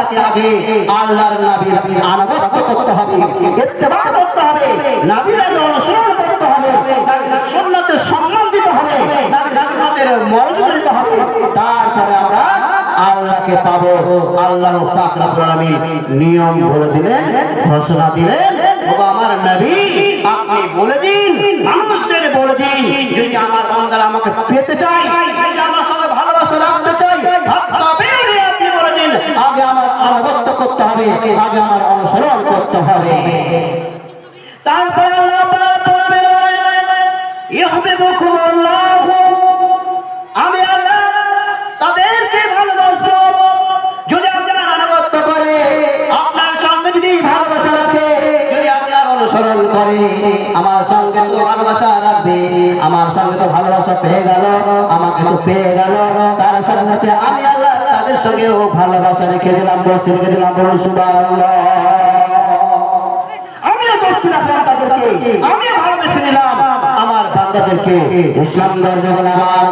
আপনাকে আগে আল্লাহর নবীর আনুগত্য করতে হবে, ইত্তেবা করতে হবে, নবীর অনুসরণ করতে হবে, নবীর সুন্নতের সম্মান দিতে হবে, নবীর সুন্নতের মর্যাদা দিতে হবে। তারপরে আমরা আল্লাহকে পাবো। আল্লাহ পাক রব্বুল আলামিন নিয়ম বলে দিলেন, ঘোষণা দিলেন, ওগো আমার নবী আপনি বলে দিন, মানুষদের বলে দিন, যদি আমার বান্দারা আমাকে পেতে চায়, যদি আমার সঙ্গে ভালোবাসা রাখতে চায়, তবে আপনি বলে দিন আগে আমার আনুগত্য করতে হবে, আগে আমার অনুসরণ করতে হবে। তারপরে আল্লাহ পাক বলেন ইউহিব্বুকুমুল্লাহ, আমি আল্লাহ তাদেরকে ভালোবাসবো যদি আপনার আনুগত্য করে, আপনার সঙ্গে যদি ভালোবাসা রাখে, যদি আপনার অনুসরণ করে। আমার সঙ্গে তো ভালোবাসা রাখবে, আমার সঙ্গে তো ভালোবাসা পেয়ে গেল, আমাকে তো পেয়ে গেল, তার সাথে সাথে আমি আল্লাহ তাদের সঙ্গেও ভালোবাসা রেখে দিলাম, দোস্তি রেখে দিলাম। বলুন সুবহানাল্লাহ। আমিও দোস্তি রাখলাম তাদেরকে, আমিও ভালোবেসে নিলাম আমার বান্দাদেরকে। ইসলাম ধর্মের আমার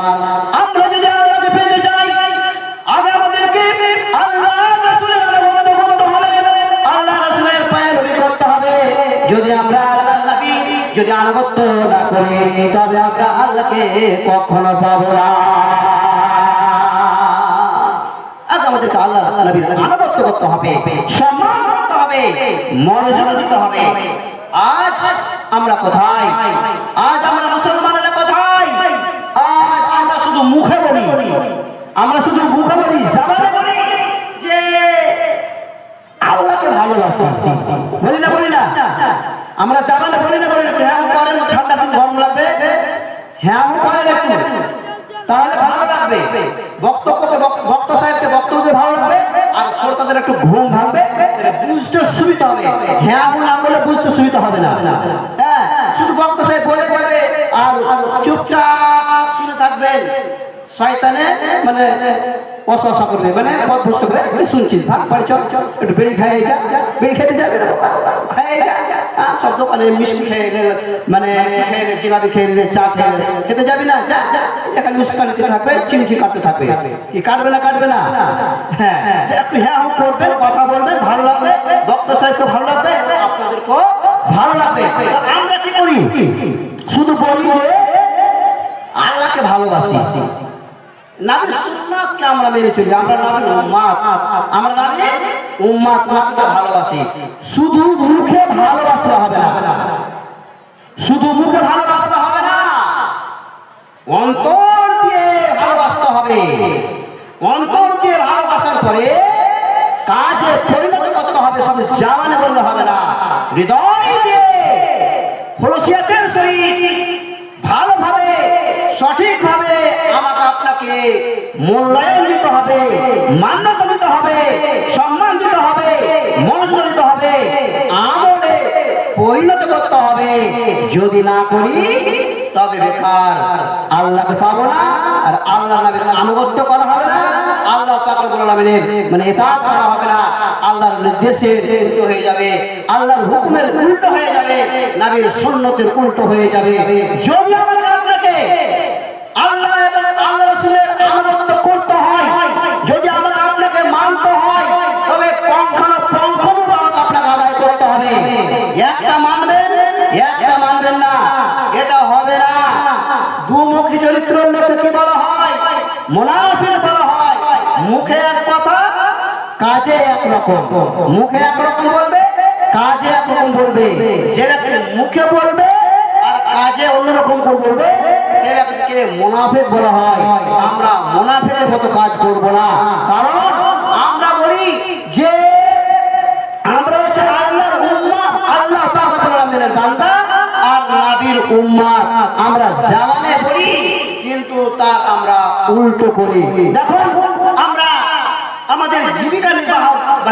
আমরা যদি আল্লাহকে পেতে চাই, আগে আমাদেরকে আল্লাহ রাসূলের আনুগত্য করতে হবে, আল্লাহ রাসূলের পায়রবি করতে হবে। যদি আমরা আল্লাহর নবী যদি আনুগত্য না করি, তবে আমরা আল্লাহকে কখনো পাবো না। আগে আমাদেরকে আল্লাহ নবীর আনুগত্য করতে হবে, সম্মান করতে হবে, মর্যাদা দিতে হবে। আজ আমরা কোথায়? আজ আমরা মুসলমানেরা কোথায়? আজ আমরা শুধু মুখে বলি, আমরা শুধু মুখে বলি, জবানে বলি যে আল্লাহকে ভালোবাসি, বলি না বলি না? আমরা জবানে বলি না বলি না? হ্যাঁ করেন, ঠান্ডা দিন গরম লাগবে, হ্যাঁ করেন একটু, তাহলে ভালো লাগবে। বক্তা সাহেবকে বক্তব্য দিয়ে ভালো লাগবে, আর শ্রোতাদের একটু ঘুম ভাঙবে, বুঝতে সুবিধা হবে। হ্যাঁ না বলে বুঝতে সুবিধা হবে না। হ্যাঁ, শুধু বক্তা সাহেব বলে যাবে আর চুপচাপ শুনে থাকবেন, শয়তানে মানে অসহসা করবে, মানে পথ ভ্রষ্ট করে শুনছিস, ভাগ বাড়ি চল, একটু বেড়ি খাই যা, বেড়ি খেতে যাবে না, খাই যা, সব দোকানে মিষ্টি খেয়ে এলে, মানে খেয়ে এলে, জিলাপি খেয়ে এলে, চা খেয়ে এলে, খেতে যাবি না, যা যা, এখানে উস্কানিতে থাকবে, চিমচি কাটতে থাকবে। কি কাটবে না? কাটবে না? হ্যাঁ, একটু হ্যাঁ করবেন, কথা বলবেন, ভালো লাগবে, বক্তা সাহেবকে ভালো লাগবে, আপনাদেরকেও ভালো লাগবে। আমরা কি করি? শুধু বলি যে আল্লাহকে ভালোবাসি, নবীর সুন্নাতকে আমরা মেনে চলি, আমরা নবীর উম্মত, আমরা নবীর উম্মত, নবীকে ভালোবাসি। শুধু মুখে ভালোবাসা হবে না, শুধু মুখে ভালোবাসা হবে না, অন্তর দিয়ে ভালোবাসতে হবে। অন্তর দিয়ে ভালোবাসার পরে কাজে পরিণত করতে হবে, শুধু জবানে বললে হবে না, হৃদয় দিয়ে খলুসিয়াতের সহিত ভালোভাবে সঠিকভাবে আমাকে আপনাকে মূল্যায়ন দিতে হবে, মান্যতা দিতে হবে, সম্মান দিতে হবে, মর্যাদা দিতে হবে, আমলে পরিণত করতে হবে। যদি না করি তবে বেকার, আল্লাহকে পাবো না, আর আল্লাহর নবীর আনুগত্য করা হবে না, আল্লাহ পাক রব্বুল আলামিনের মানে ইতাআত করা হবে না, আল্লাহর নির্দেশের উল্টো হয়ে যাবে, আল্লাহর হুকুমের উল্টো হয়ে যাবে, নবীর সুন্নতের উল্টো হয়ে যাবে। যদি আমাকে আপনাকে আল্লাহ এবং আল্লাহ রাসূলের আনুগত্য করতে হয়, যদি আমাকে আপনাকে মানতে হয়, তবে পঙ্খানুপুঙ্খ আমাকে আপনাকে আদায় করতে হবে। একটা মানবেন, একটা মানবেন না, এটা হবে না। দুমুখী চরিত্রের লোককে কি বলা হয়? মুনাফিক বলা হয়। মুখে এক কথা, কাজে এক রকম। মুখে এক রকম বলবে, কাজে এক রকম বলবে। যে ব্যক্তি মুখে বলবে আর কাজে অন্যরকম বলবে, সে ব্যক্তিকে মুনাফিক বলা হয়। আমরা মুনাফিকের মতো কাজ করব না, কারণ আমরা বলি যে আমরা হচ্ছে আল্লাহর উম্মত, আল্লাহ পাক রব্বুল আলামিনের বান্দা আর নবীর উম্মত। আমরা জবানে বলি কিন্তু তা আমরা উল্টো করি। দেখুন, আমরা আমাদের জীবিকা